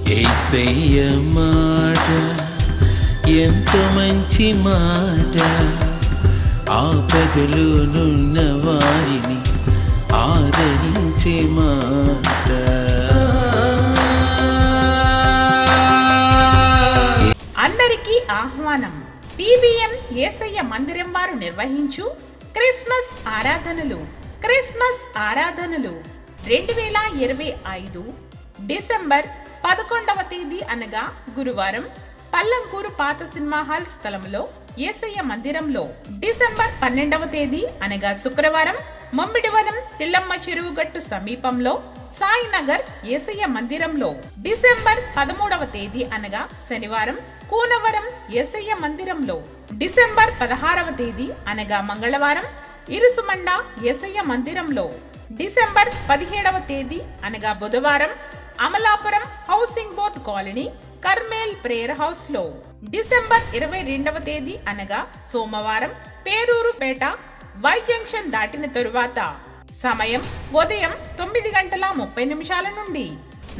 యేసయ్య మాట ఎంత మంచి మాట, ఆపదలోనున్న వారిని ఆదరించే మాట. అందరికీ ఆహ్వానం. పీబీఎం యేసయ్య మందిరం వారు నిర్వహించు క్రిస్మస్ ఆరాధనలు 2025 డిసెంబర్ 11వ తేదీ అనగా గురువారం పల్లంకూరు పాత సినిమా హాల్ స్థలంలో యేసయ్య మందిరంలో, డిసెంబర్ 12వ తేదీ అనగా శుక్రవారం మమ్మిడివరం తిల్లమ్మ చెరువు గట్టు సమీపంలో సాయినగర్ యేసయ్య మందిరంలో, డిసెంబర్ 13వ తేదీ అనగా శనివారం కూనవరం యేసయ్య మందిరంలో, డిసెంబర్ 16వ తేదీ అనగా మంగళవారం ఇరుసుమండ యేసయ్య మందిరంలో, డిసెంబర్ 17వ తేదీ అనగా బుధవారం Amalapuram housing board colony Carmel prayer house లో, డిసెంబర్ 22వ తేదీ అనగా సోమవారం పేరూరుపేట వై జంక్షన్ దాటిన తరువాత, సమయం ఉదయం 9:30 నుండి.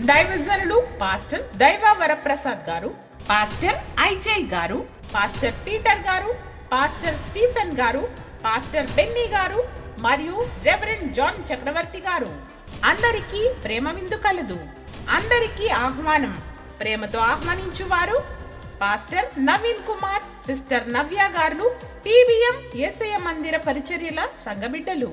దైవజనులు పాస్టర్ దైవ వరప్రసాద్ గారు, పాస్టర్ ఐజయ్ గారు, పాస్టర్ పీటర్ గారు, పాస్టర్ స్టీఫెన్ గారు, పాస్టర్ బెన్నీ గారు మరియు రెవరెండ్ జాన్ చక్రవర్తి గారు. అందరికీ ప్రేమ విందు కలదు. అందరికీ ఆహ్వానం. ప్రేమతో ఆహ్వానించువారు పాస్టర్ నవీన్ కుమార్, సిస్టర్ నవ్య గారు, పీబీఎం యేసయ్య మందిర పరిచర్యల సంఘబిడ్డలు.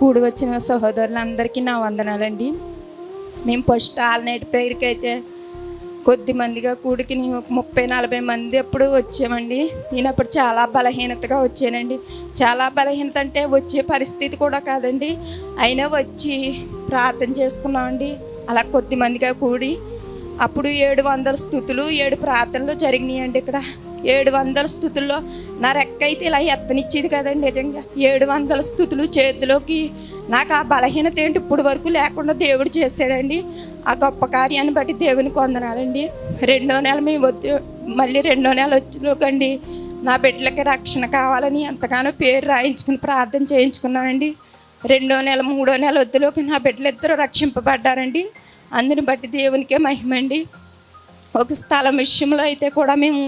కూడి వచ్చిన సహోదరులందరికీ నా వందనాలండి. మేము ఫస్ట్ ఆల్ నైట్ ప్రేయర్కి అయితే కొద్ది మందిగా కూడికి 30-40 మంది ఎప్పుడు వచ్చామండి. నేను అప్పుడు చాలా బలహీనతగా వచ్చానండి. చాలా బలహీనత అంటే వచ్చే పరిస్థితి కూడా కాదండి. అయినా వచ్చి ప్రార్థన చేసుకున్నామండి. అలా కొద్ది మందిగా కూడి అప్పుడు 700 స్తుతులు 7 ప్రార్థనలు జరిగినాయండి. ఇక్కడ 700 స్తుతుల్లో నా రెక్క అయితే ఇలా ఎత్తనిచ్చేది కదండి. నిజంగా 700 స్తుతులు చేతిలోకి నాకు ఆ బలహీనత ఏంటి ఇప్పుడు వరకు లేకుండా దేవుడు చేశాడండి. ఆ గొప్ప కార్యాన్ని బట్టి దేవునికి వందనాలండి. 2వ నెల మేము మళ్ళీ 2వ నెల వచ్చేలోకండి నా బిడ్డలకి రక్షణ కావాలని ఎంతగానో పేరు రాయించుకుని ప్రార్థన చేయించుకున్నానండి. 2వ నెల 3వ నెల వద్దులోకి నా బిడ్డలిద్దరూ రక్షింపబడ్డారండి. అందుని బట్టి దేవునికే మహిమండి. ఒక స్థలం విషయంలో అయితే కూడా మేము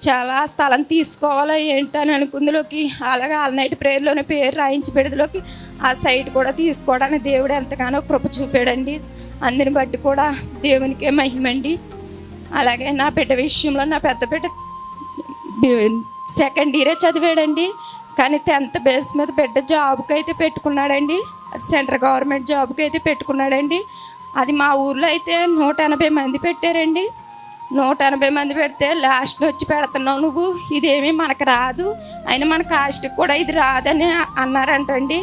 చాలా స్థలం తీసుకోవాలో ఏంటని అనుకుందులోకి, అలాగే ఆల్ నైట్ ప్రేయర్లోనే పేరు రాయించి పెడదులోకి ఆ సైట్ కూడా తీసుకోవడానికి దేవుడు ఎంతగానో కృప చూపాడండి. అందుని బట్టి కూడా దేవునికే మహిమండి. అలాగే నా బిడ్డ విషయంలో నా పెద్ద బిడ్డ 2nd ఇయరే చదివాడండి. కానీ 10th బేస్ మీద బిడ్డ జాబ్కి అయితే పెట్టుకున్నాడండి. అది సెంట్రల్ గవర్నమెంట్ జాబ్కి అయితే పెట్టుకున్నాడండి. అది మా ఊర్లో అయితే 180 మంది పెట్టారండి. 180 మంది పెడితే లాస్ట్లో వచ్చి పెడుతున్నావు నువ్వు, ఇదేమీ మనకు రాదు, అయినా మన కాస్ట్కి కూడా ఇది రాదని అన్నారంటండి.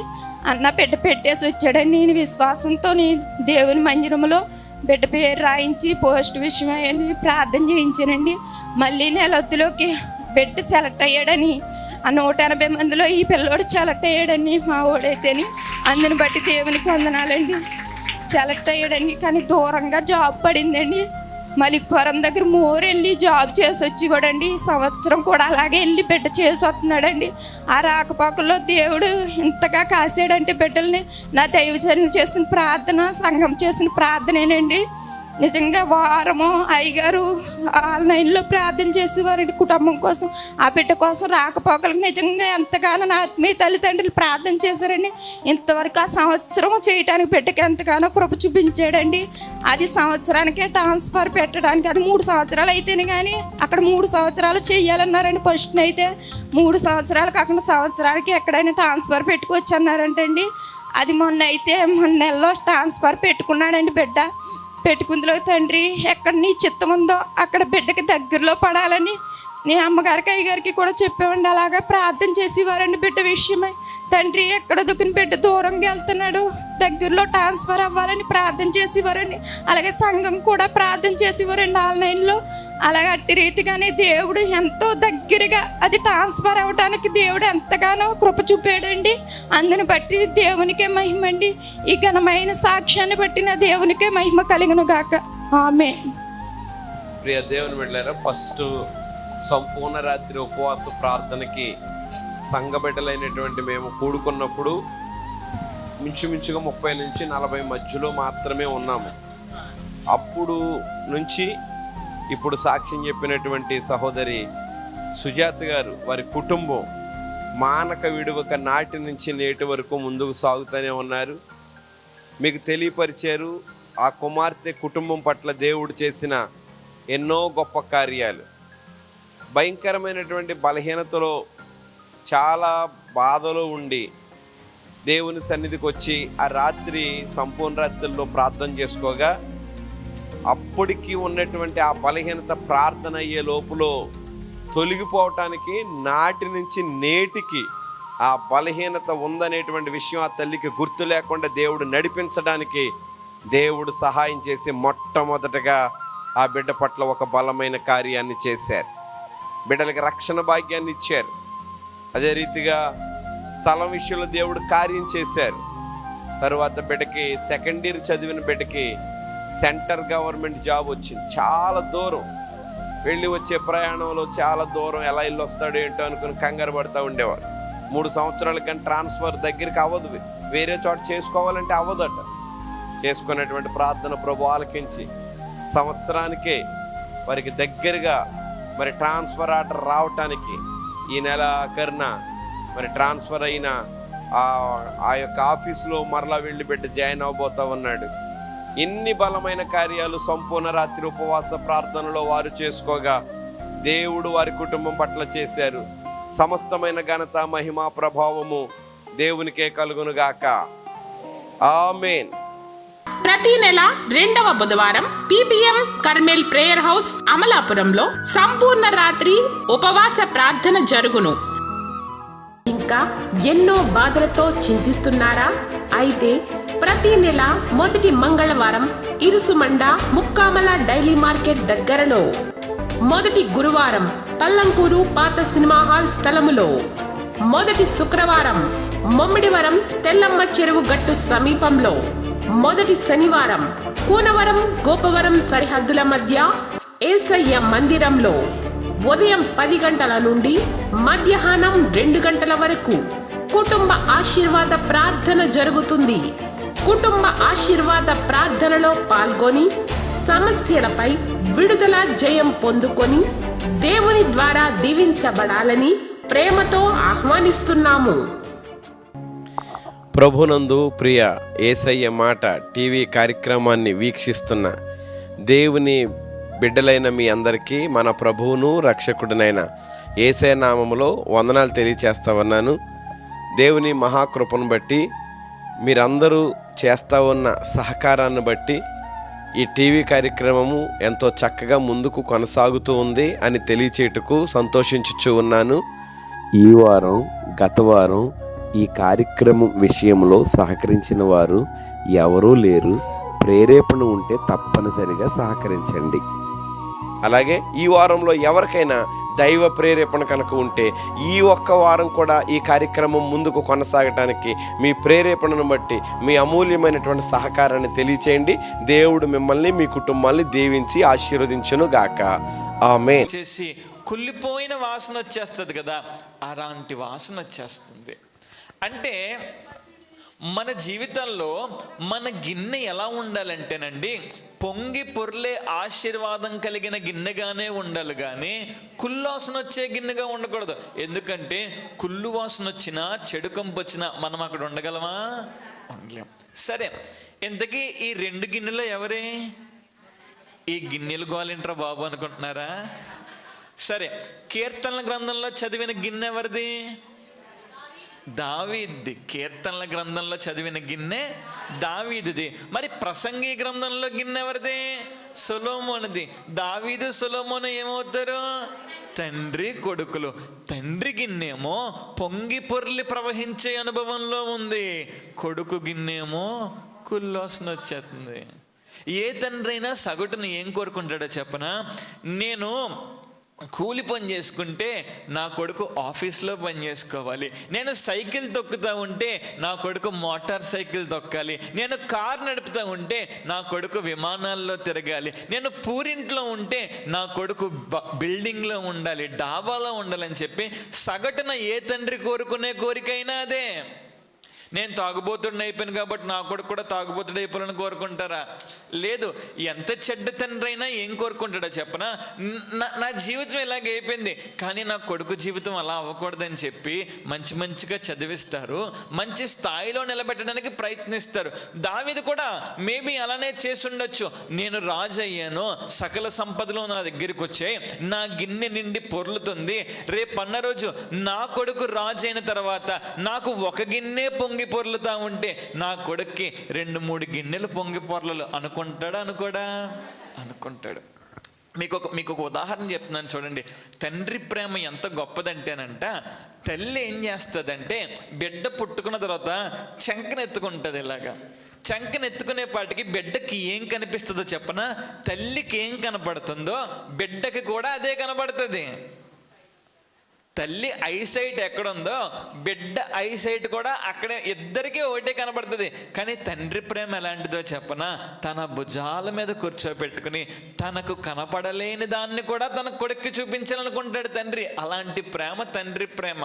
అన్న బిడ్డ పెట్టేసి వచ్చాడండి. నేను విశ్వాసంతో దేవుని మందిరంలో బిడ్డ పేరు రాయించి పోస్ట్ విషయం ప్రార్థన చేయించానండి. మళ్ళీ నెలొద్దులోకి బిడ్డ సెలెక్ట్ అయ్యాడని, ఆ 180 మందిలో ఈ పిల్లోడు సెలెక్ట్ అయ్యాడని మా ఓడైతేని. అందుని బట్టి దేవునికి వందనాలండి. సెలెక్ట్ అయ్యాడండి. కానీ దూరంగా జాబ్ పడిందండి. మలిక్పురం దగ్గర వెళ్ళి జాబ్ చేసి వచ్చి కూడా అండి ఈ సంవత్సరం కూడా అలాగే వెళ్ళి బిడ్డ చేసి వస్తున్నాడండి. ఆ రాకపోకల్లో దేవుడు ఇంతగా కాసాడంటే బిడ్డల్ని నా దైవజనులు చేసిన ప్రార్థన, సంఘం చేసిన ప్రార్థనేనండి. నిజంగా వారము అయ్యగారు ఆన్లైన్లో ప్రార్థన చేసేవారండి కుటుంబం కోసం, ఆ బిడ్డ కోసం రాకపోకలకు. నిజంగా ఎంతగానో నా ఆత్మీయ తల్లిదండ్రులు ప్రార్థన చేశారండి. ఇంతవరకు ఆ సంవత్సరం చేయడానికి బిడ్డకి ఎంతగానో కృప చూపించాడండి. అది సంవత్సరానికే ట్రాన్స్ఫర్ పెట్టడానికి, అది 3 సంవత్సరాలు అయితేనే కానీ అక్కడ 3 సంవత్సరాలు చేయాలన్నారండి. ఫస్ట్ అయితే 3 సంవత్సరాలు కాకుండా సంవత్సరానికి ఎక్కడైనా ట్రాన్స్ఫర్ పెట్టుకోవచ్చు అన్నారంటండి. అది మొన్న నెలలో ట్రాన్స్ఫర్ పెట్టుకున్నాడండి. బిడ్డ పెట్టుకుందిలో తండ్రి ఎక్కడ నీ చిత్తం ఉందో అక్కడ బిడ్డకి దగ్గరలో పడాలని నీ అమ్మగారికి అయ్యగారికి కూడా చెప్పేవాడి. అలాగా ప్రార్థన చేసేవారండి బిడ్డ విషయమై. తండ్రి ఎక్కడ దుక్కుని బిడ్డ దూరంగా వెళ్తున్నాడు, దగ్గరలో ట్రాన్స్ఫర్ అవ్వాలని ప్రార్థన చేసేవారండి. అలాగే సంఘం కూడా ప్రార్థన చేసేవారండి ఆన్లైన్లో. అలాగే అట్టి రీతిగానే దేవుడు ఎంతో దగ్గరగా అది ట్రాన్స్ఫర్ అవ్వడానికి దేవుడు ఎంతగానో కృప చూపాడండి. అందుని బట్టి దేవునికే మహిమండి. ఈ ఘనమైన సాక్ష్యాన్ని బట్టి నా దేవునికే మహిమ కలుగును గాక. ఆమేన్. ప్రియ దేవుని బిడ్డలారా, ఫస్ట్ సంపూర్ణ రాత్రి ఉపవాస ప్రార్థనకి సంఘ బిడ్డలైనటువంటి మేము కూడుకున్నప్పుడు మించుమించుగా 30 నుంచి 40 మధ్యలో మాత్రమే ఉన్నాము. అప్పుడు నుంచి ఇప్పుడు సాక్ష్యం చెప్పినటువంటి సహోదరి సుజాత గారు, వారి కుటుంబం మానక విడువక నాటి నుంచి నేటి వరకు ముందుకు సాగుతూనే ఉన్నారు. మీకు తెలియపరిచారు ఆ కుమార్తె కుటుంబం పట్ల దేవుడు చేసిన ఎన్నో గొప్ప కార్యాలు. భయంకరమైనటువంటి బలహీనతలో, చాలా బాధలో ఉండి దేవుని సన్నిధికి వచ్చి ఆ రాత్రి సంపూర్ణ రాత్రుల్లో ప్రార్థన చేసుకోగా అప్పటికి ఉన్నటువంటి ఆ బలహీనత ప్రార్థన అయ్యే లోపులో తొలగిపోవటానికి, నాటి నుంచి నేటికి ఆ బలహీనత ఉందనేటువంటి విషయం ఆ తల్లికి గుర్తు లేకుండా దేవుడు నడిపించడానికి దేవుడు సహాయం చేసి మొట్టమొదటగా ఆ బిడ్డ పట్ల ఒక బలమైన కార్యాన్ని చేశారు. బిడ్డలకి రక్షణ భాగ్యాన్ని ఇచ్చారు. అదే రీతిగా స్థలం విషయంలో దేవుడు కార్యం చేశారు. తరువాత బిడ్డకి సెకండ్ ఇయర్ చదివిన బిడ్డకి సెంటర్ గవర్నమెంట్ జాబ్ వచ్చింది. చాలా దూరం వెళ్ళి వచ్చే ప్రయాణంలో చాలా దూరం, ఎలా ఇల్లు వస్తాడో ఏంటో అనుకుని కంగారు పడుతూ ఉండేవాడు. 3 సంవత్సరాల కానీ ట్రాన్స్ఫర్ దగ్గరికి అవ్వదు, వేరే చోట చేసుకోవాలంటే అవ్వదట. చేసుకున్నటువంటి ప్రార్థన ప్రభు ఆలకించి సంవత్సరానికే వారికి దగ్గరగా మరి ట్రాన్స్ఫర్ ఆర్డర్ రావటానికి ఈ నెల ఆఖరిన మరి ట్రాన్స్ఫర్ అయిన ఆ యొక్క ఆఫీసులో మరలా వెళ్ళి పెట్టి జాయిన్ అవబోతా ఉన్నాడు. ఇన్ని బలమైన కార్యాలు సంపూర్ణ రాత్రి ఉపవాస ప్రార్థనలో వారు చేసుకోగా దేవుడు వారి కుటుంబం పట్ల చేశారు. సమస్తమైన ఘనత, మహిమ, ప్రభావము దేవునికే కలుగునుగాక. ఆమేన్. ప్రతి నెల 2వ బుధవారం PBM కర్మేల్ ప్రేయర్ హౌస్ అమలాపురంలో సంపూర్ణ రాత్రి ఉపవాస ప్రార్థన జరుగును. ఇంకా ఎన్నో బాధలతో చింతిస్తున్నారా? అయితే ప్రతి నెల మొదటి మంగళవారం ఇరుసుమండ ముక్కామల డైలీ మార్కెట్ దగ్గరలో, మొదటి గురువారం పల్లంకూరు పాత సినిమా హాల్ స్థలములో, మొదటి శుక్రవారం మొమ్మిడివరం తెల్లమ్మ చెరువు గట్టు సమీపంలో, మొదటి శనివారం కూనవరం గోపవరం సరిహద్దుల మధ్య ఏసయ్య మందిరంలో ఉదయం 10 గంటల నుండి మధ్యాహ్నం 2 గంటల వరకు కుటుంబ ఆశీర్వాద ప్రార్థన జరుగుతుంది. కుటుంబ ఆశీర్వాద ప్రార్థనలో పాల్గొని సమస్యలపై విడుదల, జయం పొందుకొని దేవుని ద్వారా దీవించబడాలని ప్రేమతో ఆహ్వానిస్తున్నాము. ప్రభునందు ప్రియ యేసయ్య మాట టీవీ కార్యక్రమాన్ని వీక్షిస్తున్న దేవుని బిడ్డలైన మీ అందరికీ మన ప్రభువును రక్షకుడినైన యేసయ్య నామములో వందనాలు తెలియచేస్తా ఉన్నాను. దేవుని మహాకృపను బట్టి, మీరందరూ చేస్తూ ఉన్న సహకారాన్ని బట్టి ఈ టీవీ కార్యక్రమము ఎంతో చక్కగా ముందుకు కొనసాగుతూ ఉంది అని తెలియచేటుకు సంతోషించుచూ ఉన్నాను. ఈ వారం, గత వారం ఈ కార్యక్రమం విషయంలో సహకరించిన వారు ఎవరూ లేరు. ప్రేరేపణ ఉంటే తప్పనిసరిగా సహకరించండి. అలాగే ఈ వారంలో ఎవరికైనా దైవ ప్రేరేపణ కనుక ఉంటే ఈ ఒక్క వారం కూడా ఈ కార్యక్రమం ముందుకు కొనసాగటానికి మీ ప్రేరేపణను బట్టి మీ అమూల్యమైనటువంటి సహకారాన్ని తెలియచేయండి. దేవుడు మిమ్మల్ని, మీ కుటుంబాన్ని దీవించి ఆశీర్వదించును గాక. ఆమేన్. చేసి కుళ్ళిపోయిన వాసన వచ్చేస్తుంది కదా, అలాంటి వాసన వచ్చేస్తుంది. అంటే మన జీవితంలో మన గిన్నె ఎలా ఉండాలంటేనండి, పొంగి పొర్లే ఆశీర్వాదం కలిగిన గిన్నెగానే ఉండాలి కానీ కుళ్ళు వాసన వచ్చే గిన్నెగా ఉండకూడదు. ఎందుకంటే కుళ్ళు వాసన వచ్చినా, చెడు కంపు వచ్చినా మనం అక్కడ ఉండగలమా? ఉండలేం. సరే, ఇంతకీ ఈ 2 గిన్నెలో ఎవరే? ఈ గిన్నెలు గోలింట్రా బాబు అనుకుంటున్నారా? సరే, కీర్తనల గ్రంథంలో చదివిన గిన్నె ఎవరిది? దావీద్ది. కీర్తనల గ్రంథంలో చదివిన గిన్నె దావీదుది. మరి ప్రసంగి గ్రంథంలో గిన్నె ఎవరిది? సొలొమోనుది. దావీదు, సొలొమోను ఏమవుతారు? తండ్రి కొడుకులు. తండ్రి గిన్నెమో పొంగి పొర్లి ప్రవహించే అనుభవంలో ఉంది, కొడుకు గిన్నెమో కుల్లోసన వచ్చేస్తుంది. ఏ తండ్రి అయినా సగటును ఏం కోరుకుంటాడో చెప్పనా? నేను కూలి పని చేసుకుంటే నా కొడుకు ఆఫీస్లో పని చేసుకోవాలి, నేను సైకిల్ తొక్కుతూ ఉంటే నా కొడుకు మోటార్ సైకిల్ తొక్కాలి, నేను కార్ నడుపుతూ ఉంటే నా కొడుకు విమానాల్లో తిరగాలి, నేను పూరింట్లో ఉంటే నా కొడుకు బిల్డింగ్లో ఉండాలి, డాబాలో ఉండాలని చెప్పి సగటున ఏ తండ్రి కోరుకునే కోరికైనా అదే. నేను తాగుబోతుడిని అయిపోయాను కాబట్టి నా కొడుకు కూడా తాగుబోతుడు అయిపోవాలని కోరుకుంటారా? లేదు. ఎంత చెడ్డ తండ్రి అయినా ఏం కోరుకుంటాడో చెప్పనా? నా జీవితం ఇలాగే అయిపోయింది, కానీ నా కొడుకు జీవితం అలా అవ్వకూడదని చెప్పి మంచిగా చదివిస్తారు, మంచి స్థాయిలో నిలబెట్టడానికి ప్రయత్నిస్తారు. దావీదు కూడా మేబీ అలానే చేసి ఉండొచ్చు. నేను రాజు అయ్యాను, సకల సంపదలు నా దగ్గరికి వచ్చాయి, నా గిన్నె నిండి పొర్లుతుంది, రేపన్న రోజు నా కొడుకు రాజు అయిన తర్వాత నాకు ఒక గిన్నె పొంగి పొర్లుతా ఉంటే నా కొడుక్కి 2-3 గిన్నెలు పొంగి పొర్లలు అనుకుంటాడా? అనుకుంటాడు. మీకు ఒక ఉదాహరణ చెప్తున్నాను చూడండి. తండ్రి ప్రేమ ఎంత గొప్పదంటేనంట, తల్లి ఏం చేస్తుందంటే బిడ్డ పుట్టుకున్న తర్వాత చంకనెత్తుకుంటుంది. ఇలాగా చంకనెత్తుకునే పాటికి బిడ్డకి ఏం కనిపిస్తుందో చెప్పనా? తల్లికి ఏం కనపడుతుందో బిడ్డకి కూడా అదే కనపడుతుంది. తల్లి ఐసైట్ ఎక్కడుందో బిడ్డ ఐసైట్ కూడా అక్కడే, ఇద్దరికీ ఒకటే కనబడుతుంది. కానీ తండ్రి ప్రేమ ఎలాంటిదో చెప్పనా? తన భుజాల మీద కూర్చోబెట్టుకుని తనకు కనపడలేని దాన్ని కూడా తన కొడుక్కి చూపించాలనుకుంటాడు తండ్రి. అలాంటి ప్రేమ తండ్రి ప్రేమ.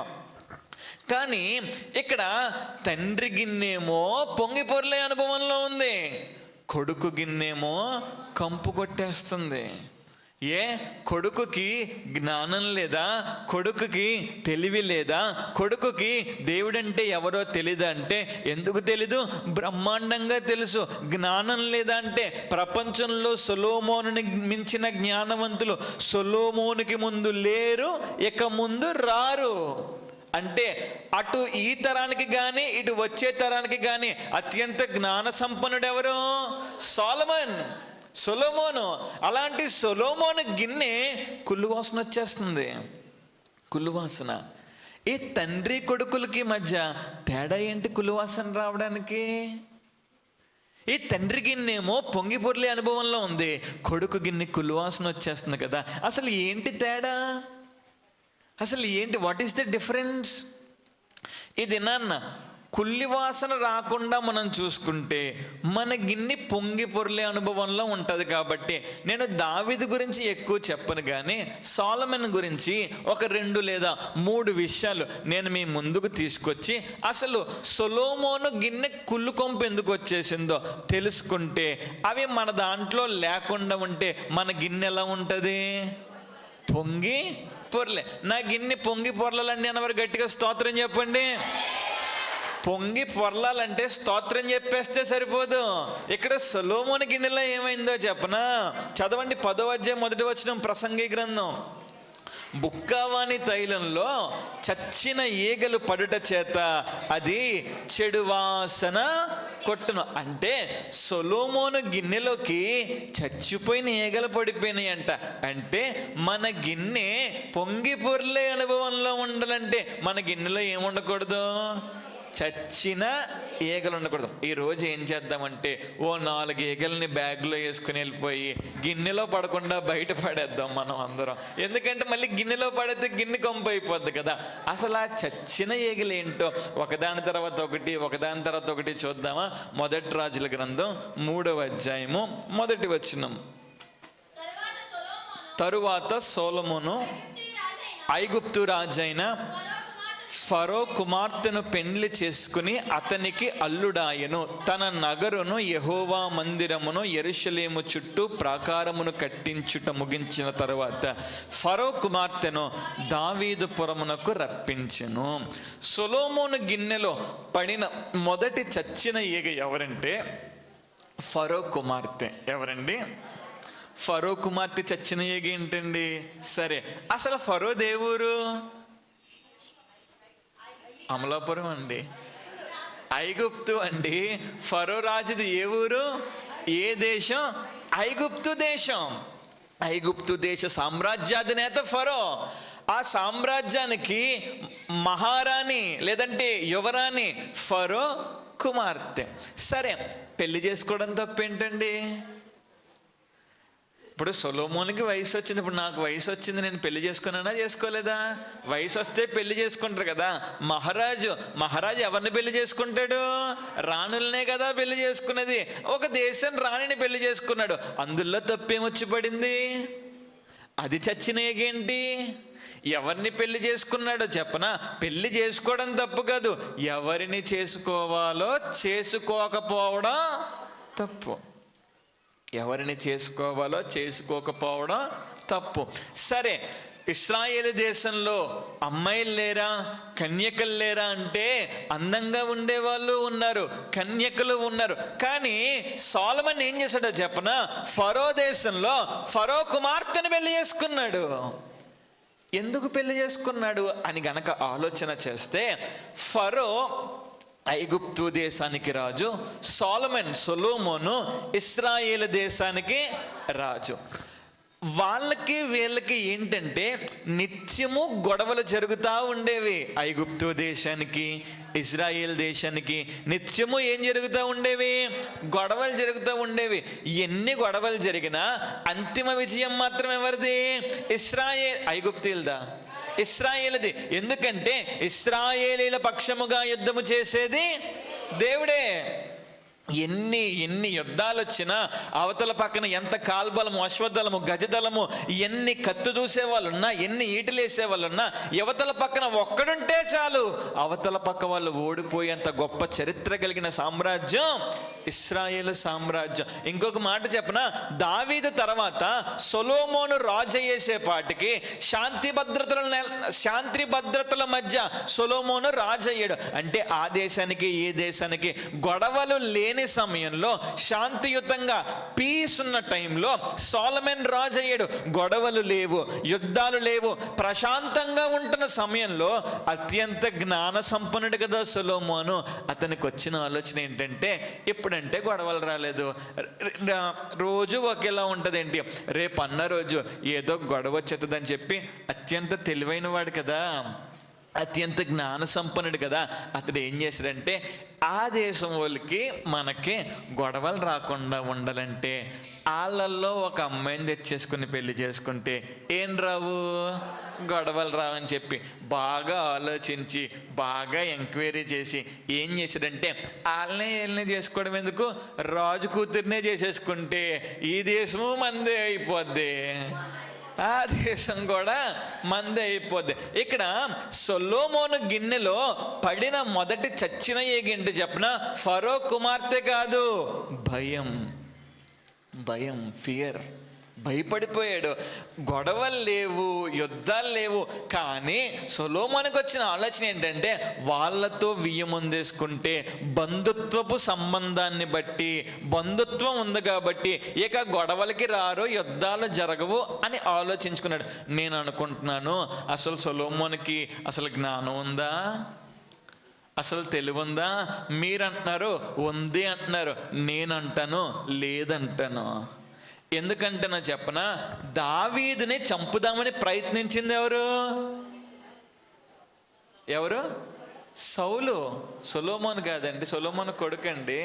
కానీ ఇక్కడ తండ్రి గిన్నేమో పొంగి పొర్లే అనుభవంలో ఉంది, కొడుకు గిన్నేమో కంపు కొట్టేస్తుంది. కొడుకుకి జ్ఞానం లేదా? కొడుకుకి తెలివి లేదా? కొడుకుకి దేవుడంటే ఎవరో తెలీదా అంటే ఎందుకు తెలీదు? బ్రహ్మాండంగా తెలుసు. జ్ఞానం లేదా అంటే ప్రపంచంలో సొలొమోనుని మించిన జ్ఞానవంతులు సొలొమోనుకి ముందు లేరు, ఇక ముందు రారు. అంటే అటు ఈ తరానికి కానీ ఇటు వచ్చే తరానికి కానీ అత్యంత జ్ఞాన సంపన్నుడు ఎవరు? సొలొమోను. అలాంటి సొలొమోను గిన్నె కుళ్ళువాసన వచ్చేస్తుంది. కుళ్ళువాసన. ఈ తండ్రి కొడుకులకి మధ్య తేడా ఏంటి కుళ్ళువాసన రావడానికి? ఈ తండ్రి గిన్నెమో పొంగి పొర్లే అనుభవంలో ఉంది, కొడుకు గిన్నె కుళ్ళువాసన వచ్చేస్తుంది కదా. అసలు ఏంటి తేడా? అసలు ఏంటి? What is the difference? ఇది నాన్న కుళ్ళి వాసన రాకుండా మనం చూసుకుంటే మన గిన్నె పొంగి పొర్లే అనుభవంలో ఉంటుంది. కాబట్టి నేను దావీదు గురించి ఎక్కువ చెప్పను, కానీ సొలొమోను గురించి ఒక 2 లేదా 3 విషయాలు నేను మీ ముందుకు తీసుకొచ్చి అసలు సొలొమోను గిన్నె కుళ్ళు కొంపు ఎందుకు వచ్చేసిందో తెలుసుకుంటే, అవి మన దాంట్లో లేకుండా ఉంటే మన గిన్నె ఎలా ఉంటుంది? పొంగి పొర్లే. నా గిన్నె పొంగి పొర్లాలండి అన్నవారు గట్టిగా స్తోత్రం చెప్పండి. పొంగి పొర్లాలంటే స్తోత్రం చెప్పేస్తే సరిపోదు. ఇక్కడ సొలొమోను గిన్నెలో ఏమైందో చెప్పనా? చదవండి 10వ అధ్యాయం 1వ వచనం, ప్రసంగి గ్రంథం. బుక్కవాని తైలంలో చచ్చిన ఈగలు పడుట చేత అది చెడు వాసన కొట్టును. అంటే సొలొమోను గిన్నెలోకి చచ్చిపోయిన ఈగలు పడిపోయినాయి అంట. అంటే మన గిన్నె పొంగి పొర్లే అనుభవంలో ఉండాలంటే మన గిన్నెలో ఏముండకూడదు? చచ్చిన ఈగలు ఉండకూడదు. ఈరోజు ఏం చేద్దామంటే 4 ఈగల్ని బ్యాగ్లో వేసుకుని వెళ్ళిపోయి గిన్నెలో పడకుండా బయట పడేద్దాం మనం అందరం. ఎందుకంటే మళ్ళీ గిన్నెలో పడితే గిన్నె కంపు అయిపోద్ది కదా. అసలు ఆ చచ్చిన ఈగలు ఏంటో ఒకదాని తర్వాత ఒకటి చూద్దామా? 1 రాజుల గ్రంథం 3వ అధ్యాయము 1వ వచనం. తరువాత సొలొమోను ఐగుప్తు రాజైన ఫరో కుమార్తెను పెండ్లి చేసుకుని అతనికి అల్లుడాయను. తన నగరును యెహోవా మందిరమును యెరూషలేము చుట్టూ ప్రాకారమును కట్టించుట ముగించిన తరువాత ఫరో కుమార్తెను దావీదు పురమునకు రప్పించెను. సొలొమోను గిన్నెలో పడిన మొదటి చచ్చిన ఈగ ఎవరంటే ఫరో కుమార్తె. ఎవరండి? ఫరో కుమార్తె చచ్చిన ఈగ ఏంటండి? సరే, అసలు ఫరో దేవురు అమలాపురం అండి, ఐగుప్తు అండి. ఫరో రాజుది ఏ ఊరు? ఏ దేశం? ఐగుప్తు దేశం. ఐగుప్తు దేశ సామ్రాజ్యాధినేత ఫరో. ఆ సామ్రాజ్యానికి మహారాణి లేదంటే యువరాణి ఫరో కుమార్తె. సరే, పెళ్లి చేసుకోవడం తప్పేంటండి? ఇప్పుడు సొలొమోనుకి వయసు వచ్చింది, ఇప్పుడు నాకు వయసు వచ్చింది, నేను పెళ్లి చేసుకున్నానా చేసుకోలేదా? వయసు వస్తే పెళ్లి చేసుకుంటారు కదా. మహారాజు ఎవరిని పెళ్లి చేసుకుంటాడు? రాణులనే కదా పెళ్లి చేసుకున్నది. ఒక దేశం రాణిని పెళ్లి చేసుకున్నాడు, అందులో తప్పేమొచ్చి పడింది? అది చచ్చిన ఏగేంటి? ఎవరిని పెళ్లి చేసుకున్నాడో చెప్పనా? పెళ్లి చేసుకోవడం తప్పు కాదు, ఎవరిని చేసుకోవాలో చేసుకోకపోవడం తప్పు. ఎవరిని చేసుకోవాలో చేసుకోకపోవడం తప్పు. సరే, ఇశ్రాయేలు దేశంలో అమ్మాయిలు లేరా, కన్యకలు లేరా అంటే అందంగా ఉండేవాళ్ళు ఉన్నారు, కన్యకలు ఉన్నారు. కానీ సొలొమోన్ ఏం చేశాడో చెప్పనా? ఫరో దేశంలో ఫరో కుమార్తెను పెళ్లి చేసుకున్నాడు. ఎందుకు పెళ్లి చేసుకున్నాడు అని గనక ఆలోచన చేస్తే, ఫరో ఐగుప్తు దేశానికి రాజు, సొలొమోను ఇశ్రాయేలు దేశానికి రాజు. వాళ్ళకి వీళ్ళకి ఏంటంటే నిత్యము గొడవలు జరుగుతూ ఉండేవి. ఐగుప్తు దేశానికి ఇజ్రాయేల్ దేశానికి నిత్యము ఏం జరుగుతూ ఉండేవి? గొడవలు జరుగుతూ ఉండేవి. ఎన్ని గొడవలు జరిగినా అంతిమ విజయం మాత్రం ఎవరిది? ఐగుప్తీయులదా? ఇశ్రాయేలుది. ఎందుకంటే ఇశ్రాయేలీల పక్షముగా యుద్ధము చేసేది దేవుడే. ఎన్ని యుద్ధాలు వచ్చినా అవతల పక్కన ఎంత కాల్బలము, అశ్వదళము, గజదళము, ఎన్ని కత్తు దూసే వాళ్ళున్నా, ఎన్ని ఈటలు వేసే వాళ్ళున్నా, యువతల పక్కన ఒక్కడుంటే చాలు అవతల పక్క వాళ్ళు ఓడిపోయేంత గొప్ప చరిత్ర కలిగిన సామ్రాజ్యం ఇశ్రాయేలు సామ్రాజ్యం. ఇంకొక మాట చెప్పనా? దావీదు తర్వాత సొలొమోను రాజు అయ్యేసేపాటికి శాంతి భద్రతల మధ్య సొలొమోను రాజు అయ్యాడు. అంటే ఆ దేశానికి ఈ దేశానికి గొడవలు లేని సమయంలో, శాంతియుతంగా పీస్ ఉన్న టైంలో సొలొమోన్ రాజు అయ్యాడు. గొడవలు లేవు, యుద్ధాలు లేవు, ప్రశాంతంగా ఉంటున్న సమయంలో అత్యంత జ్ఞాన సంపన్నుడు కదా సొలొమోను. అతనికి వచ్చిన ఆలోచన ఏంటంటే, ఇప్పుడంటే గొడవలు రాలేదు, రోజు ఒకేలా ఉంటుంది ఏంటి, రేపు అన్న రోజు ఏదో గొడవ వచ్చేస్తుందని చెప్పి అత్యంత తెలివైన వాడు కదా, అత్యంత జ్ఞాన సంపన్నుడు కదా, అతడు ఏం చేశాడంటే, ఆ దేశం వాళ్ళకి మనకి గొడవలు రాకుండా ఉండాలంటే వాళ్ళల్లో ఒక అమ్మాయిని తెచ్చేసుకుని పెళ్లి చేసుకుంటే ఏం రావు, గొడవలు రావని చెప్పి బాగా ఆలోచించి బాగా ఎంక్వైరీ చేసి ఏం చేశాడంటే, వీళ్ళని చేసుకోవడం ఎందుకు, రాజు కూతుర్నే చేసేసుకుంటే ఈ దేశము మందే అయిపోద్ది, ఆ దేశం కూడా మందే అయిపోద్ది. ఇక్కడ సొలొమోను గిన్నెలో పడిన మొదటి చచ్చిన ఏగేంటి చెప్పనా? ఫరో కుమార్తె కాదు, భయం, ఫియర్. భయపడిపోయాడు. గొడవలు లేవు, యుద్ధాలు లేవు. కానీ సొలొమోనుకు వచ్చిన ఆలోచన ఏంటంటే, వాళ్ళతో వియ్యముందేసుకుంటే బంధుత్వపు సంబంధాన్ని బట్టి, బంధుత్వం ఉంది కాబట్టి ఇక గొడవలకి రారు, యుద్ధాలు జరగవు అని ఆలోచించుకున్నాడు. నేను అనుకుంటున్నాను, అసలు సొలొమోనుకి అసలు జ్ఞానం ఉందా, అసలు తెలివి ఉందా? మీరు అంటున్నారు ఉంది అంటున్నారు, నేనంటాను లేదంటాను. ఎందుకంటే నా చెప్పనా, దావీదుని చంపుదామని ప్రయత్నించింది ఎవరు? సౌలు. సొలొమోను కాదండి, సొలొమోను కొడుకండి.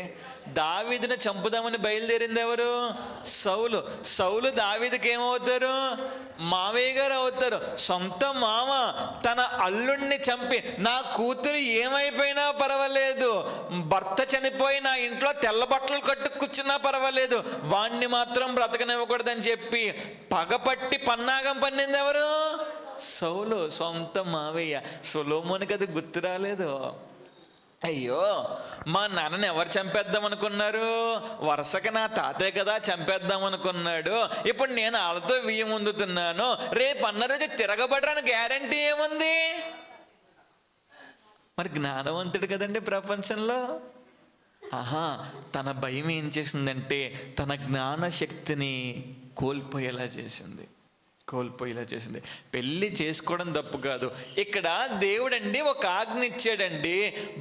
దావీదుని చంపుదామని బయలుదేరింది ఎవరు? సౌలు దావీదుకి ఏమవుతారు? మావయ్య గారు అవుతారు. సొంత మామ తన అల్లుణ్ణి చంపి, నా కూతురు ఏమైపోయినా పర్వాలేదు, భర్త చనిపోయి నా ఇంట్లో తెల్ల బట్టలు కట్టు కూర్చున్నా పర్వాలేదు, వాణ్ణి మాత్రం బ్రతకనివ్వకూడదని చెప్పి పగపట్టి పన్నాగం పన్నింది ఎవరు? సౌలు, సొంత మావయ్య. సొలొమోనుకి అది గుర్తు రాలేదు. అయ్యో, మా నాన్నని ఎవరు చంపేద్దాం అనుకున్నారు? వరుసగా నా తాతయ్య కదా చంపేద్దాం అనుకున్నాడు. ఇప్పుడు నేను వాళ్ళతో వియ్యం పొందుతున్నాను, రేపు అన్న రోజు తిరగబడడానికి గ్యారంటీ ఏముంది? మరి జ్ఞానవంతుడు కదండి ప్రపంచంలో. తన భయం ఏం చేసిందంటే, తన జ్ఞాన శక్తిని కోల్పోయేలా చేసింది. పెళ్లి చేసుకోవడం తప్పు కాదు. ఇక్కడ దేవుడండి ఒక ఆజ్ఞ ఇచ్చాడండి,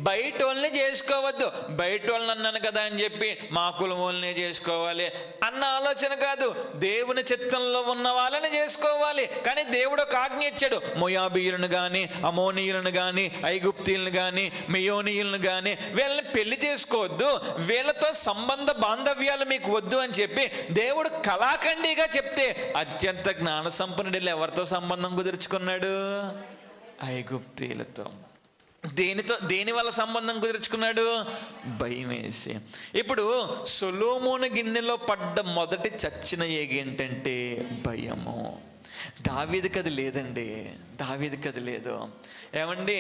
బయట వాళ్ళని చేసుకోవద్దు. బయట వాళ్ళని అన్నాను కదా అని చెప్పి మా కులం వాళ్ళనే చేసుకోవాలి అన్న ఆలోచన కాదు. దేవుని చిత్తంలో ఉన్న వాళ్ళని చేసుకోవాలి. కానీ దేవుడు ఒక ఆజ్ఞ ఇచ్చాడు, మోయాబీయులను కానీ, అమోనీయులను కానీ, ఐగుప్తీయులను కానీ, మెయోనీయులను కానీ వీళ్ళని పెళ్లి చేసుకోవద్దు, వీళ్ళతో సంబంధ బాంధవ్యాలు మీకు వద్దు అని చెప్పి దేవుడు కళాఖండిగా చెప్తే, అత్యంత జ్ఞాన సంపన్నుడు ఎవరితో సంబంధం కుదుర్చుకున్నాడు? ఐగుప్తీయులతో. దేని వల్ల సంబంధం కుదుర్చుకున్నాడు? భయం వేసి. ఇప్పుడు సొలొమోను గిన్నెలో పడ్డ మొదటి చచ్చిన ఏగి ఏంటంటే భయము. దావీదుకి అది లేదండి, దావీదుకి అది లేదు. ఏమండి,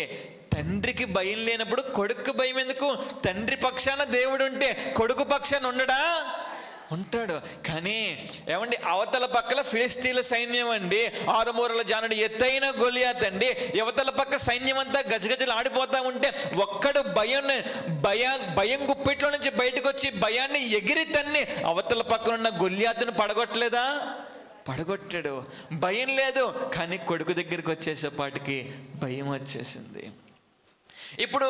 తండ్రికి భయం లేనప్పుడు కొడుకు భయం ఎందుకు? తండ్రి పక్షాన దేవుడు ఉంటే కొడుకు పక్షాన ఉండడా? ఉంటాడు. కానీ ఏమండి, అవతల పక్కల ఫిలిస్తీన్ల సైన్యం అండి, 6 మూరల జానుడు ఎత్తైన గొలియాత్ అండి, యువతల పక్క సైన్యం అంతా గజగజలు ఆడిపోతా ఉంటే ఒక్కడు భయం గుప్పిట్లో నుంచి బయటకు వచ్చి భయాన్ని ఎగిరి తన్ని అవతల పక్కన ఉన్న గొలియాతును పడగొట్టలేదా? పడగొట్టాడు. భయం లేదు, కానీ కొడుకు దగ్గరికి వచ్చేసేపాటికి భయం వచ్చేసింది. ఇప్పుడు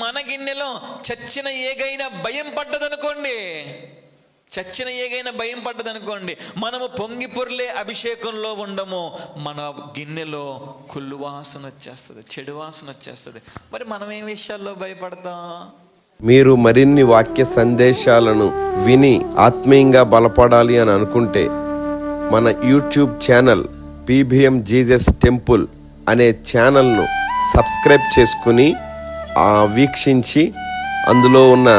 మన గిన్నెలో చచ్చిన ఏగైనా భయం పడ్డదనుకోండి, చచ్చిన ఏగైనా భయం పడ్డదనుకోండి, మనము పొంగి పొర్లే అభిషేకంలో ఉండము, మన గిన్నెలో కుళ్ళు వాసన వచ్చేస్తుంది, చెడు వాసన వచ్చేస్తుంది. మరి మనం ఏ విషయాల్లో భయపడతాం? మీరు మరిన్ని వాక్య సందేశాలను విని ఆత్మీయంగా బలపడాలి అని అనుకుంటే మన యూట్యూబ్ ఛానల్ పీబీఎం జీసస్ టెంపుల్ అనే ఛానల్ను సబ్స్క్రైబ్ చేసుకుని వీక్షించి అందులో ఉన్న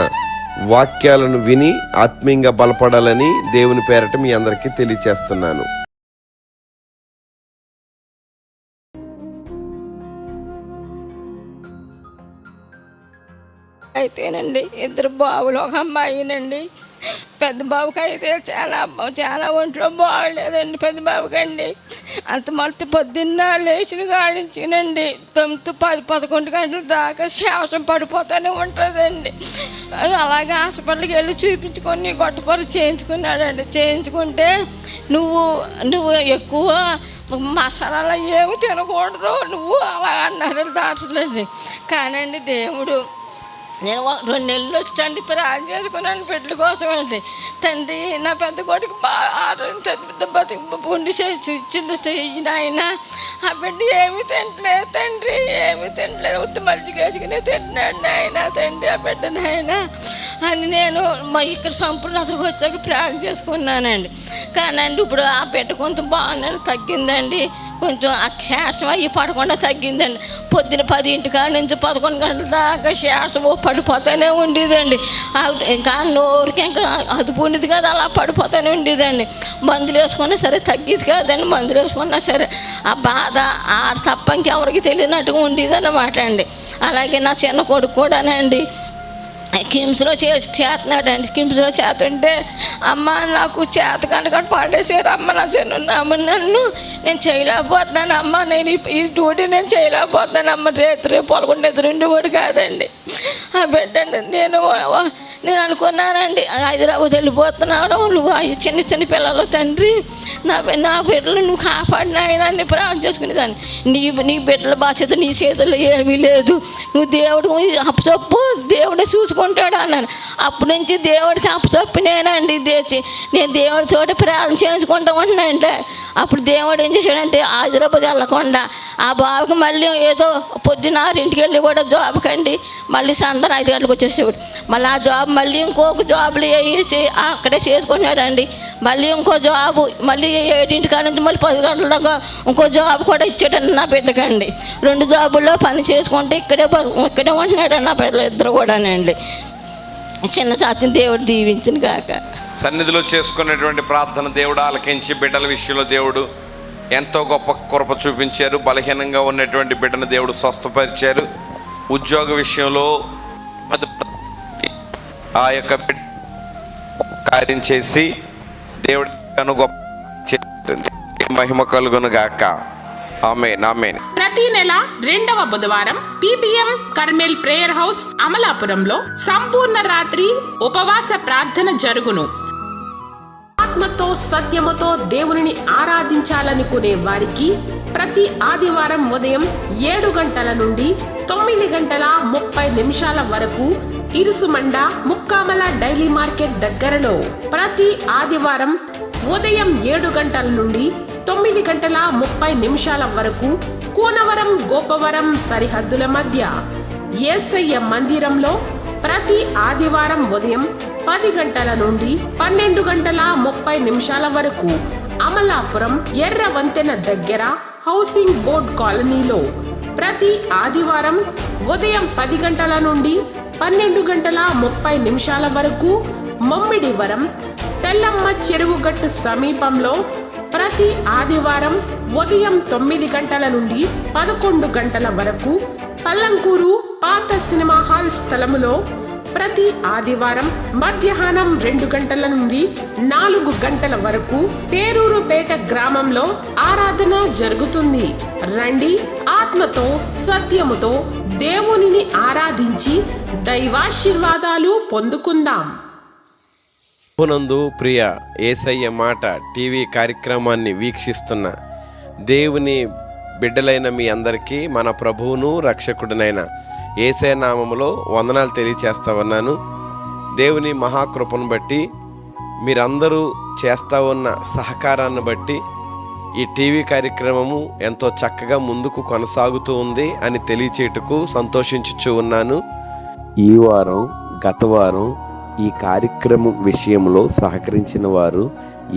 వాక్యాలను విని ఆత్మీయంగా బలపడాలని దేవుని పేరట మీ అందరికీ తెలియచేస్తున్నాను. అయితేనండి 2 బాబులు, 1 అమ్మాయినండి. పెద్ద బాబుకి అయితే చాలా ఒంట్లో బాగలేదండి. పెద్ద బాబుకండి అంత మొత్తం పొద్దున్న లేచిన కాడించినండి 9-10-11 గంటల దాకా శ్వాసం పడిపోతూనే ఉంటుందండి. అలాగే హాస్పిటల్కి వెళ్ళి చూపించుకొని గొట్టపొర చేయించుకున్నాడండి. చేయించుకుంటే నువ్వు ఎక్కువ మసాలాలు ఏమి తినకూడదు నువ్వు అలా అన్నారు డాక్టర్లు అండి. కానండి దేవుడు, నేను 2 నెలలు వచ్చండి ప్రార్థన చేసుకున్నాను బిడ్డల కోసం అండి. తండ్రి, నా పెద్ద కొడుకు పుండి ఇచ్చింది ఆయన. ఆ బిడ్డ ఏమీ తింటలేదు తండ్రి, ఏమీ తింటలేదు, ఉత్తి మజ్జిగ వేసుకుని తింటున్నాడు నాయన. తండ్రి, ఆ బిడ్డ నాయన అని నేను ఇక్కడ సంపూర్ణతకు వచ్చాక ప్రార్థన చేసుకున్నానండి. కానండి ఇప్పుడు ఆ బిడ్డ కొంచెం బాగున్నాడు, తగ్గిందండి. కొంచెం ఆ శ్వాసం అయ్యి పడకుండా తగ్గిందండి. పొద్దున 10 కాడ నుంచి 11 గంటల దాకా శ్వాసం పడిపోతూనే ఉండేదండి. ఇంకా నోరుకి ఇంకా అదుపు ఉండేది కదా, అలా పడిపోతూనే ఉండేదండి. మందులు వేసుకున్నా సరే తగ్గేది కాదండి. మందులు వేసుకున్నా సరే ఆ బాధ ఆ తప్ప ఇంకెవరికి తెలియనట్టుగా ఉండేది అన్నమాట అండి. అలాగే నా చిన్న కొడుకు కూడానండి కిమ్స్లో చేస్తున్నాడండి. కిమ్స్లో చేస్తుంటే అమ్మ నాకు చేత కనుక పాడేసారు అమ్మ, నా చిన్న నన్ను నేను చేయలేకపోతున్నాను అమ్మ, నేను ఈ డ్యూటీ నేను చేయలేకపోతున్నాను అమ్మ. రేపు పొలకుండా ఎదురుండేవాడు కాదండి ఆ బిడ్డండి. నేను అనుకున్నానండి హైదరాబాద్ వెళ్ళిపోతున్నాడు, నువ్వు చిన్న చిన్న పిల్లలు తండ్రి, నా బిడ్డలు నువ్వు కాపాడినాయన అని ప్రార్థన చేసుకునేదాన్ని. నీ బిడ్డల బాధ్యత నీ చేతుల్లో ఏమీ లేదు, నువ్వు దేవుడు అప్పచొప్పు దేవుడే చూసుకుంటాడు అన్నాను. అప్పటి నుంచి దేవుడికి అప్పచొప్పినేనండి. నేను దేవుడితో ప్రార్థన చేయించుకుంటూ ఉంటున్నానంటే అప్పుడు దేవుడు ఏం చేశాడంటే హైదరాబాద్ వెళ్ళకుండా ఆ బాబుకి మళ్ళీ ఏదో పొద్దున్న 6 వెళ్ళి కూడా జాబ్కి అండి, మళ్ళీ సాయంత్రం 5 గంటలకు వచ్చేసేవాడు. మళ్ళీ ఆ జాబ్ మళ్ళీ ఇంకొక జాబులు వేసి అక్కడే చేసుకున్నాడండి. మళ్ళీ ఇంకో జాబు మళ్ళీ 7 కాడ నుంచి మళ్ళీ 10 గంటల దాకా ఇంకో జాబ్ కూడా ఇచ్చాడండి నా బిడ్డకండి. 2 జాబుల్లో పని చేసుకుంటే ఇక్కడే ఉంటున్నాడు నా పిల్లలు ఇద్దరు కూడానండి. చిన్న సాధ్యం దేవుడు దీవించిన కాక. సన్నిధిలో చేసుకునేటువంటి ప్రార్థన దేవుడు ఆలకించి బిడ్డల విషయంలో దేవుడు ఎంతో గొప్ప కృప చూపించారు. బలహీనంగా ఉన్నటువంటి బిడ్డను దేవుడు స్వస్థపరిచారు. ఉద్యోగ విషయంలో ఆ యొక్క బిడ్డ కార్యం చేసి దేవుడు గొప్ప మహిమ కలుగును గాక. ఆమేన్, ఆమేన్. ప్రతి నెల 2వ బుధవారం పీబీఎం కర్మేల్ ప్రేయర్ హౌస్ అమలాపురంలో సంపూర్ణ రాత్రి ఉపవాస ప్రార్థన జరుగును. ఆత్మతో సత్యముతో దేవునిని ఆరాధించాలనుకునే వారికి ప్రతి ఆదివారం ఉదయం 7 గంటల నుండి 9:30 వరకు ఇరుసుమండ ముక్కామల డైలీ మార్కెట్ దగ్గరలో, ప్రతి ఆదివారం ఉదయం 7 గంటల నుండి 9:30 వరకు కూనవరం గోపవరం సరిహద్దుల మధ్య యేసయ్య మందిరంలో, ప్రతి ఆదివారం ఉదయం 10 గంటల నుండి 12:30 వరకు అమలాపురం ఎర్ర వంతెన దగ్గర హౌసింగ్ బోర్డ్ కాలనీలో, ప్రతి ఆదివారం ఉదయం 10 గంటల నుండి 12:30 వరకు మమ్మిడివరం తెల్లమ్మ చెరువుగట్టు సమీపంలో, ప్రతి ఆదివారం ఉదయం 9 గంటల నుండి 11 గంటల వరకు పల్లంకూరు పాత సినిమా హాల్ స్థలములో, ప్రతి ఆదివారం మధ్యాహ్నం 2 గంటల నుండి 4 గంటల వరకు పేరూరుపేట గ్రామంలో ఆరాధన జరుగుతుంది. రండి, ఆత్మతో సత్యముతో దేవునిని ఆరాధించి దైవాశీర్వాదాలు పొందుకుందాం. నందు ప్రియ యేసయ్య మాట టీవీ కార్యక్రమాన్ని వీక్షిస్తున్న దేవుని బిడ్డలైన మీ అందరికీ మన ప్రభువును రక్షకుడినైన యేసయ్య నామములో వందనాలు తెలియచేస్తా ఉన్నాను. దేవుని మహాకృపను బట్టి, మీరందరూ చేస్తూ ఉన్న సహకారాన్ని బట్టి ఈ టీవీ కార్యక్రమము ఎంతో చక్కగా ముందుకు కొనసాగుతూ ఉంది అని తెలియచేటుకు సంతోషించుచూ ఉన్నాను. ఈ వారం, గత వారం ఈ కార్యక్రమం విషయంలో సహకరించిన వారు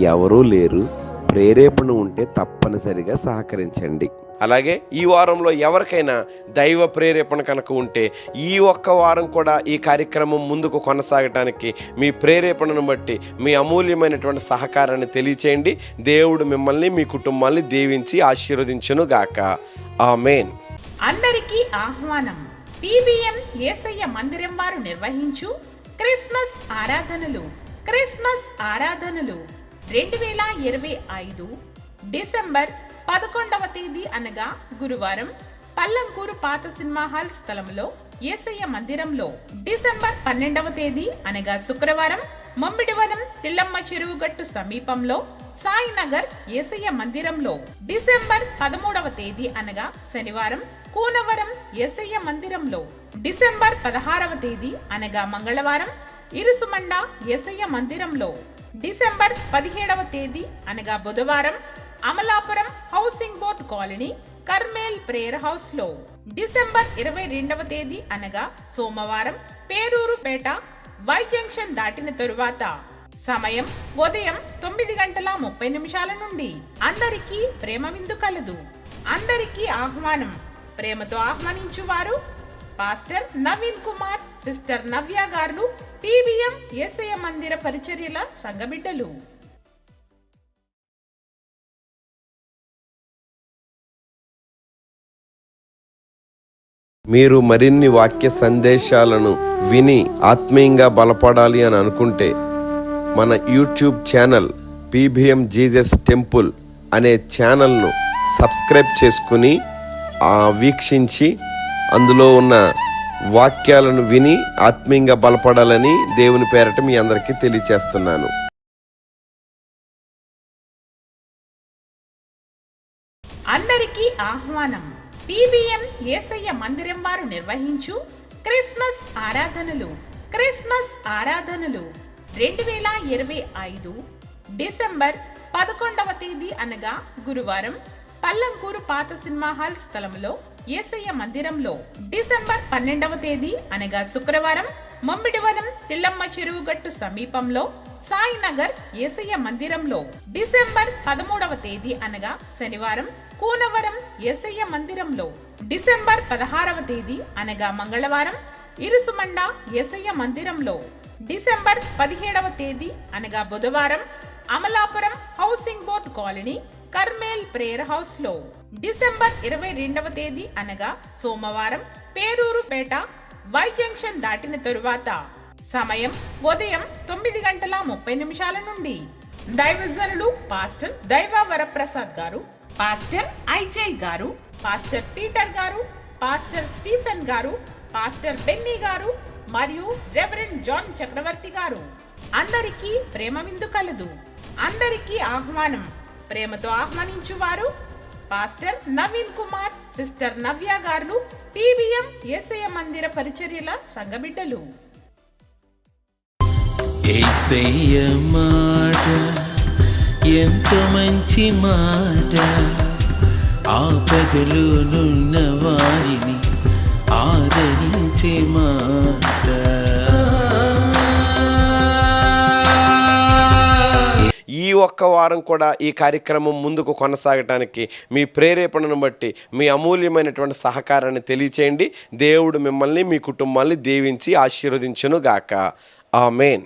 ఎవరూ లేరు. ప్రేరేపణ ఉంటే తప్పనిసరిగా సహకరించండి. అలాగే ఈ వారంలో ఎవరికైనా దైవ ప్రేరేపణ కనుక ఉంటే ఈ ఒక్క వారం కూడా ఈ కార్యక్రమం ముందుకు కొనసాగటానికి మీ ప్రేరేపణను బట్టి మీ అమూల్యమైనటువంటి సహకారాన్ని తెలియచేయండి. దేవుడు మిమ్మల్ని, మీ కుటుంబాన్ని దీవించి ఆశీర్వదించును గాక. ఆమేన్. అందరికీ ఆహ్వానం. PBM యేసయ్య మందిరం వారు నిర్వహించు క్రిస్మస్ ఆరాధనలు 2025 డిసెంబర్ 11వ తేదీ అనగా గురువారం పల్లంకూరు పాత సినిమా హాల్ స్థలంలో యేసయ్య మందిరంలో, డిసెంబర్ 12వ తేదీ అనగా శుక్రవారం మమ్మిడివనం తిల్లమ్మ చెరువు గట్టు సమీపంలో సాయినగర్ యేసయ్య మందిరంలో, డిసెంబర్ 13వ తేదీ అనగా శనివారం కూనవరం యేసయ్య మందిరంలో, డిసెంబర్ 16వ తేదీ అనగా మంగళవారం ఇరుసుమండ యేసయ్య మందిరంలో, డిసెంబర్ 17వ తేదీ అనగా బుధవారం Amalapuram housing board colony Carmel prayer house లో, డిసెంబర్ 22వ తేదీ అనగా సోమవారం పేరూరుపేట వై జంక్షన్ దాటిన తరువాత, సమయం ఉదయం 9:30 నుండి. అందరికీ ప్రేమ విందు కలదు. అందరికీ ఆహ్వానం. ప్రేమతో ఆహ్వానించువారు పాస్టర్ నవీన్ కుమార్, సిస్టర్ నవ్య గారు, PBM యేసయ్య మందిర పరిచర్యల సంఘబిడ్డలు. మీరు మరిన్ని వాక్య సందేశాలను విని ఆత్మీయంగా బలపడాలి అని అనుకుంటే మన YouTube channel PBM Jesus temple అనే ఛానల్ను సబ్స్క్రైబ్ చేసుకుని వీక్షించి అందులో ఉన్న వాక్యాలను విని ఆత్మీయంగా బలపడాలని దేవుని పేరట మీ అందరికీ తెలియచేస్తున్నాను. అందరికీ ఆహ్వానం. PBM యేసయ్య మందిరం వారు నిర్వహించు క్రిస్మస్ ఆరాధనలు 2025 డిసెంబర్ 11వ తేదీ అనగా గురువారం పల్లంకూరు పాత సినిమా హాల్ స్థలంలో యేసయ్య మందిరంలో, డిసెంబర్ 12వ తేదీ అనగా శుక్రవారం మమ్మిడివనం తిల్లమ్మ చెరువు గట్టు సమీపంలో సాయినగర్ యేసయ్య మందిరంలో, డిసెంబర్ 13వ తేదీ అనగా శనివారం కూనవరం యేసయ్య మందిరంలో, డిసెంబర్ 16వ తేదీ అనగా మంగళవారం ఇరుసుమండ యేసయ్య మందిరంలో, డిసెంబర్ 17వ తేదీ అనగా బుధవారం Amalapuram housing board colony Carmel prayer house లో, డిసెంబర్ 22వ తేదీ అనగా సోమవారం పేరూరుపేట వై జంక్షన్ దాటిన తరువాత, సమయం ఉదయం 9:30 నుండి. దైవజనులు పాస్టర్ దైవ వరప్రసాద్ గారు, పాస్టర్ ఐజయ్ గారు, పాస్టర్ పీటర్ గారు, పాస్టర్ స్టీఫెన్ గారు, పాస్టర్ బెన్నీ గారు మరియు రెవరెండ్ జాన్ చక్రవర్తి గారు. అందరికీ ప్రేమ విందు కలదు. అందరికీ ఆహ్వానం. ప్రేమతో ఆహ్వానించువారు పాస్టర్ నవీన్ కుమార్, సిస్టర్ నవ్య గారు, PBM యేసయ్య మందిర పరిచర్యల సంఘబిడ్డలు. యేసయ్య మాట ఎంత మంచి మాట, ఆపదలోనున్న వారిని ఆదరించే మాట. ఈ ఒక్క వారం కూడా ఈ కార్యక్రమం ముందుకు కొనసాగటానికి మీ ప్రేరేపణను బట్టి మీ అమూల్యమైనటువంటి సహకారాన్ని తెలియచేయండి. దేవుడు మిమ్మల్ని, మీ కుటుంబాన్ని దీవించి ఆశీర్వదించును గాక. ఆమేన్.